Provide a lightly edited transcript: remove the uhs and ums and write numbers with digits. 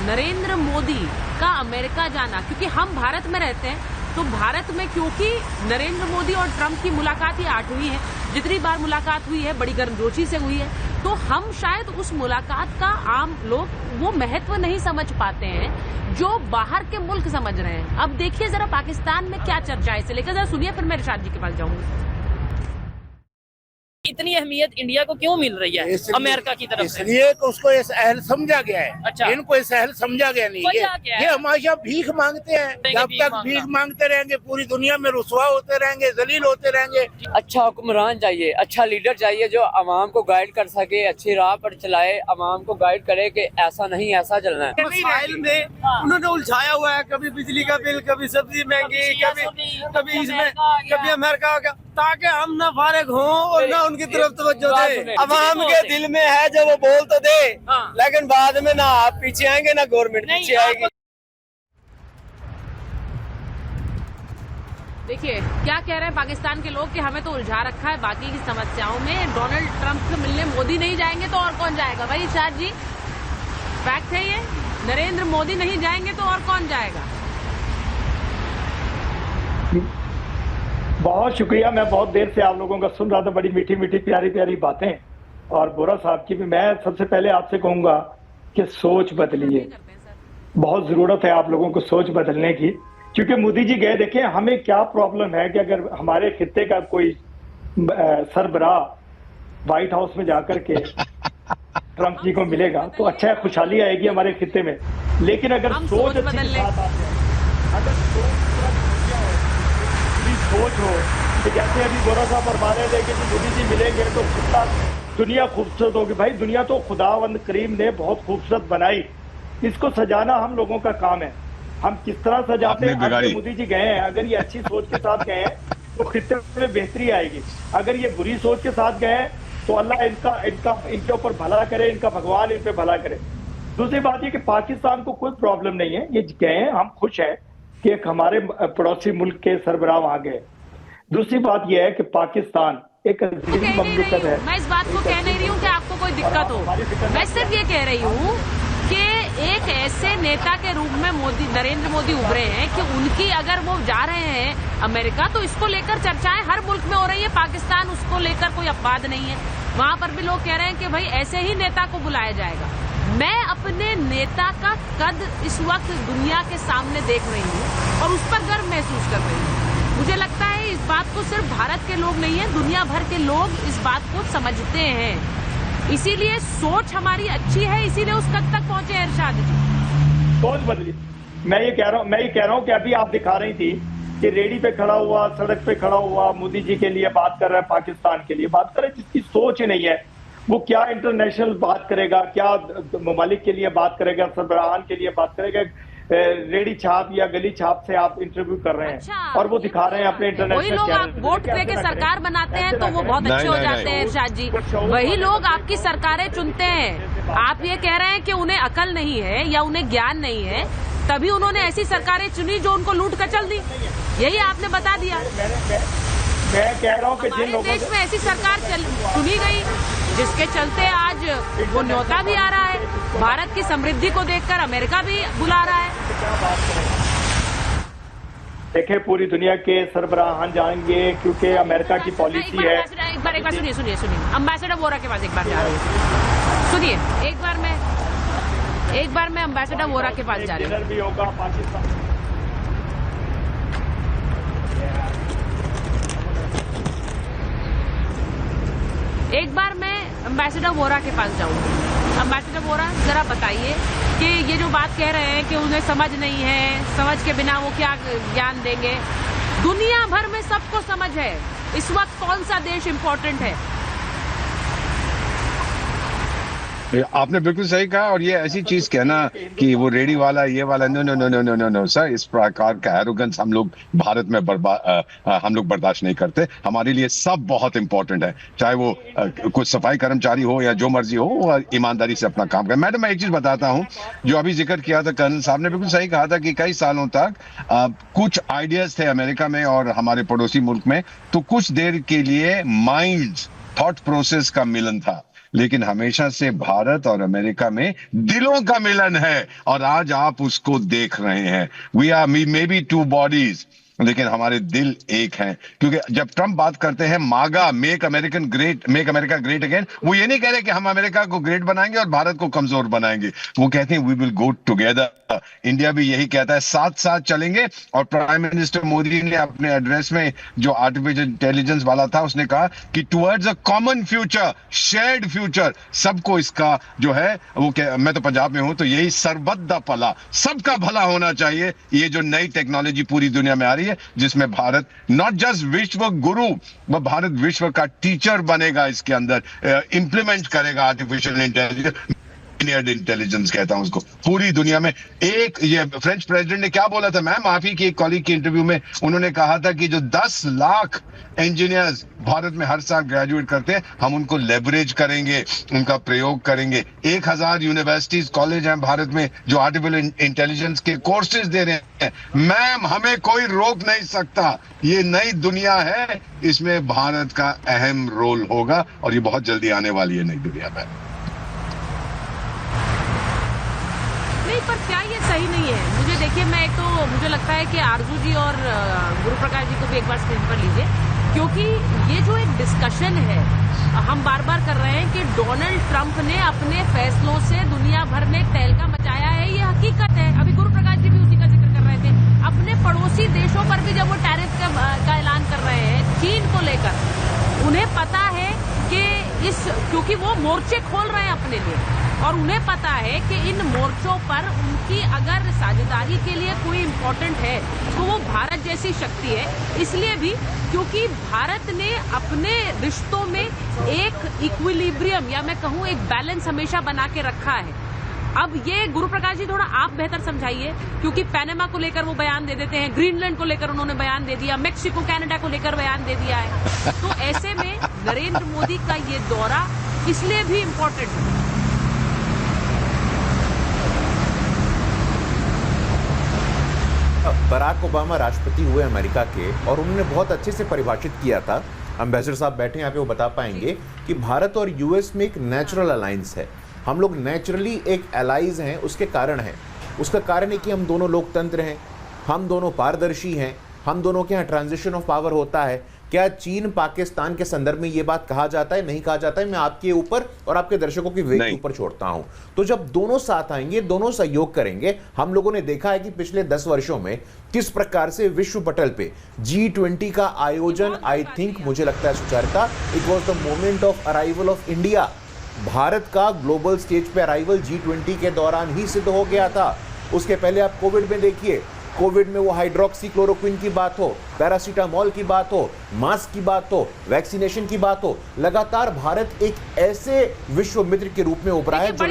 नरेंद्र मोदी का अमेरिका जाना, क्योंकि हम भारत में रहते हैं, तो भारत में क्योंकि नरेंद्र मोदी और ट्रंप की मुलाकात ही 8वीं है, जितनी बार मुलाकात हुई है बड़ी गर्मजोशी से हुई है, तो हम शायद उस मुलाकात का आम लोग वो महत्व नहीं समझ पाते हैं जो बाहर के मुल्क समझ रहे हैं। अब देखिए जरा पाकिस्तान में क्या चर्चा है, इसे लेकर जरा सुनिए, फिर मैं इरशाद जी के पास जाऊंगी। इतनी अहमियत इंडिया को क्यों मिल रही है अमेरिका की तरफ से? इसलिए कि उसको ये अहल समझा गया है। अच्छा। इनको इस अहल समझा गया नहीं। ये हमेशा भीख मांगते हैं, जब तक भीख मांगते रहेंगे पूरी दुनिया में रुसवा होते रहेंगे, जलील होते रहेंगे। अच्छा हुक्मरान चाहिए, अच्छा लीडर चाहिए जो अवाम को गाइड कर सके, अच्छी राह पर चलाए, अवाम को गाइड करे कि ऐसा नहीं ऐसा चलना है। मसाइल में उन्होंने उलझाया हुआ है, कभी बिजली का बिल, कभी सब्जी महंगी, कभी इसमें, कभी अमेरिका का, ताकि हम ना फारिग हों और ना उनकी तरफ तवज्जो दे। अवाम के दिल में है जो वो बोल तो दे, लेकिन बाद में ना आप पीछे आएंगे ना गवर्नमेंट पीछे आएगी। देखिए क्या कह रहे हैं पाकिस्तान के लोग कि हमें तो उलझा रखा है बाकी की समस्याओं में, डोनाल्ड ट्रंप से मिलने मोदी नहीं जाएंगे तो और कौन जाएगा? भाई इरशाद जी, फैक्ट है ये, नरेंद्र मोदी नहीं जाएंगे तो और कौन जाएगा? बहुत शुक्रिया। मैं बहुत देर से आप लोगों का सुन रहा था, बड़ी मीठी मीठी प्यारी प्यारी बातें, और बोरा साहब की भी। मैं सबसे पहले आपसे कहूंगा कि सोच बदलिए, बहुत जरूरत है आप लोगों को सोच बदलने की, क्योंकि मोदी जी गए, देखें हमें क्या प्रॉब्लम है कि अगर हमारे खित्ते का कोई सरबराह व्हाइट हाउस में जाकर के ट्रंप जी को मिलेगा तो अच्छा है, खुशहाली आएगी हमारे खित्ते में। लेकिन अगर सोच अच्छी के साथ आते हैं, अगर सोच हो कि जैसे अभी गोरा साहब फरमा रहे थे कि मोदी जी मिलेंगे तो कितना दुनिया खूबसूरत होगी। भाई दुनिया तो खुदावंद करीम ने बहुत खूबसूरत बनाई, इसको सजाना हम लोगों का काम है। हम किस तरह सजाते हैं? अगर मोदी जी गए हैं, अगर ये अच्छी सोच के साथ गए हैं तो खित्ते में बेहतरी आएगी। अगर ये बुरी सोच के साथ गए हैं तो अल्लाह इनके ऊपर भला करे, इनका भगवान इन पे भला करे। दूसरी बात ये कि पाकिस्तान को कोई प्रॉब्लम नहीं है, ये गए हैं, हम खुश हैं कि एक हमारे पड़ोसी मुल्क के सरबराह वहां गए। दूसरी बात यह है कि पाकिस्तान एक ममलकत है। मैं इस बात को कह नहीं रही हूँ कि आपको कोई दिक्कत हो, मैं सिर्फ ये कह रही हूँ कि एक ऐसे नेता के रूप में नरेंद्र मोदी उभरे हैं कि उनकी अगर वो जा रहे हैं अमेरिका तो इसको लेकर चर्चाएं हर मुल्क में हो रही है। पाकिस्तान उसको लेकर कोई अपवाद नहीं है, वहां पर भी लोग कह रहे हैं कि भाई ऐसे ही नेता को बुलाया जाएगा। मैं अपने नेता का कद इस वक्त दुनिया के सामने देख रही हूँ और उस पर गर्व महसूस कर रही हूँ। मुझे लगता है इस बात को सिर्फ भारत के लोग नहीं है, दुनिया भर के लोग इस बात को समझते हैं, इसीलिए सोच हमारी अच्छी है, इसीलिए उस कद तक पहुंचे हैं। इरशाद जी, सोच बदली। मैं ये कह रहा हूँ कि अभी आप दिखा रही थी कि रेडी पे खड़ा हुआ, सड़क पे खड़ा हुआ, मोदी जी के लिए बात कर रहा है, पाकिस्तान के लिए बात कर रहा है, जिसकी सोच ही नहीं है वो क्या इंटरनेशनल बात करेगा, क्या ममालिक के लिए बात करेगा, सरबराहान के लिए बात करेगा? रेडी छाप या गली छाप से आप इंटरव्यू कर रहे हैं। अच्छा, और वो दिखा रहे हैं अपने इंटरनेशनल। वही लोग आप वोट दे के सरकार बनाते हैं तो वो बहुत अच्छे हो जाते हैं इरशाद जी, वही लोग आपकी सरकारें चुनते हैं। आप ये कह रहे हैं कि उन्हें अकल नहीं है या उन्हें ज्ञान नहीं है, तभी उन्होंने ऐसी सरकारें चुनी जो उनको लूट कर चल दी, यही आपने बता दिया। मैं कह रहा हूँ कि जिन लोगों देश में ऐसी सरकार चुनी गई जिसके चलते आज वो न्योता भी आ रहा है, भारत की समृद्धि को देखकर अमेरिका भी बुला रहा है। देखे पूरी दुनिया के सरबराहान जाएंगे क्योंकि अमेरिका की पॉलिसी है। एक बार सुनिए अम्बेसडर वोरा के पास एक बार जा रहा हूँ, सुनिए एक बार मैं अम्बेसडर वोरा के पास जा रही हूँ। भी होगा पाकिस्तान, एक बार मैं अम्बेसडर वोरा के पास जाऊंगी। अम्बेसडर वोरा, जरा बताइए कि ये जो बात कह रहे हैं कि उन्हें समझ नहीं है, समझ के बिना वो क्या ज्ञान देंगे? दुनिया भर में सबको समझ है इस वक्त कौन सा देश इम्पोर्टेंट है। आपने बिल्कुल सही कहा, और ये ऐसी चीज कहना कि वो रेडी वाला ये वाला, no no no no no no no sir, इस प्रकार का एरोगेंस हम लोग भारत में हम लोग बर्दाश्त नहीं करते। हमारे लिए सब बहुत इंपॉर्टेंट है, चाहे वो कुछ सफाई कर्मचारी हो या जो मर्जी हो, वो ईमानदारी से अपना काम करें। मैडम मैं एक चीज बताता हूँ, जो अभी जिक्र किया था कर्नल साहब ने, बिल्कुल सही कहा था कि कई सालों तक कुछ आइडियाज थे अमेरिका में और हमारे पड़ोसी मुल्क में, तो कुछ देर के लिए माइंड थॉट प्रोसेस का मिलन था। लेकिन हमेशा से भारत और अमेरिका में दिलों का मिलन है और आज आप उसको देख रहे हैं। We are maybe two bodies, लेकिन हमारे दिल एक हैं। क्योंकि जब ट्रम्प बात करते हैं मागा, मेक अमेरिका ग्रेट अगेन, वो ये नहीं कह रहे कि हम अमेरिका को ग्रेट बनाएंगे और भारत को कमजोर बनाएंगे। वो कहते हैं we will go together. India भी यही कहता है, साथ साथ चलेंगे। और प्राइम मिनिस्टर मोदी ने अपने एड्रेस में जो आर्टिफिशियल इंटेलिजेंस वाला था, उसने कहा कि towards a common future, shared future, सबको इसका जो है वो मैं तो पंजाब में हूं, तो यही सरबत भला, सबका भला होना चाहिए। ये जो नई टेक्नोलॉजी पूरी दुनिया में आ रही है, जिसमें भारत नॉट जस्ट विश्व गुरु, वह भारत विश्व का टीचर बनेगा, इसके अंदर इंप्लीमेंट करेगा आर्टिफिशियल इंटेलिजेंस कहता हूं उसको पूरी दुनिया में। एक ये फ्रेंच प्रेसिडेंट ने क्या बोला था, मैं माफी की, एक कॉलीग की इंटरव्यू में उन्होंने कहा था कि जो 10 लाख इंजीनियर्स भारत में हर साल ग्रेजुएट करते हैं, हम उनको लेवरेज करेंगे, उनका प्रयोग करेंगे। 1000 यूनिवर्सिटीज कॉलेज हैं भारत में जो आर्टिफिशियल इंटेलिजेंस के कोर्सेज दे रहे हैं। मैम, हमें कोई रोक नहीं सकता, ये नई दुनिया है, इसमें भारत का अहम रोल होगा और ये बहुत जल्दी आने वाली है नई दुनिया में। नहीं, पर क्या ये सही नहीं है? मुझे देखिए, मुझे लगता है कि आरजू जी और गुरु प्रकाश जी को भी एक बार स्क्रीन पर लीजिए, क्योंकि ये जो एक डिस्कशन है हम बार बार कर रहे हैं कि डोनाल्ड ट्रंप ने अपने फैसलों से दुनिया भर में तहलका मचाया है, ये हकीकत है। अभी गुरु प्रकाश जी भी उसी का जिक्र कर रहे थे। अपने पड़ोसी देशों पर भी जब वो टैरिफ का ऐलान कर रहे हैं चीन को लेकर, उन्हें पता है कि क्योंकि वो मोर्चे खोल रहे हैं अपने लिए, और उन्हें पता है कि इन मोर्चों पर उनकी अगर साझेदारी के लिए कोई इम्पोर्टेंट है तो वो भारत जैसी शक्ति है। इसलिए भी क्योंकि भारत ने अपने रिश्तों में एक इक्विलिब्रियम, या मैं कहूँ एक बैलेंस हमेशा बना के रखा है। अब ये गुरु प्रकाश जी थोड़ा आप बेहतर समझाइए, क्योंकि पैनामा को लेकर वो बयान दे देते हैं, ग्रीनलैंड को लेकर उन्होंने बयान दे दिया, मेक्सिको कनाडा को लेकर बयान दे दिया है। तो ऐसे में नरेंद्र मोदी का ये दौरा इसलिए भी इम्पोर्टेंट है। बराक ओबामा राष्ट्रपति हुए अमेरिका के, और उन्होंने बहुत अच्छे से परिभाषित किया था, एम्बेसडर साहब बैठे यहाँ पे, वो बता पाएंगे कि भारत और यूएस में एक नेचुरल अलायंस है। हम लोग नेचुरली एक एलाइज हैं, उसके कारण है। उसका कारण है कि हम दोनों लोकतंत्र हैं, हम दोनों पारदर्शी हैं, हम दोनों के यहाँ ट्रांजिशन ऑफ पावर होता है। क्या चीन पाकिस्तान के संदर्भ में ये बात कहा जाता है? नहीं कहा जाता है। मैं आपके ऊपर और आपके दर्शकों की विवेक के ऊपर छोड़ता हूं। तो जब दोनों साथ आएंगे, दोनों सहयोग करेंगे, हम लोगों ने देखा है कि पिछले 10 वर्षों में किस प्रकार से विश्व पटल पे G20 का आयोजन, आई थिंक, मुझे लगता है Sucharita, it was the moment of arrival of India. Bharat का ग्लोबल स्टेज पे अराइवल G20 के दौरान ही सिद्ध हो गया था। उसके पहले आप कोविड में देखिए, कोविड में वो हाइड्रोक्सी क्लोरोक्विन की बात हो, पैरासीटामोल की बात हो, मास्क की बात हो, वैक्सीनेशन की बात हो, लगातार भारत एक ऐसे विश्व मित्र के रूप में उभरा है जो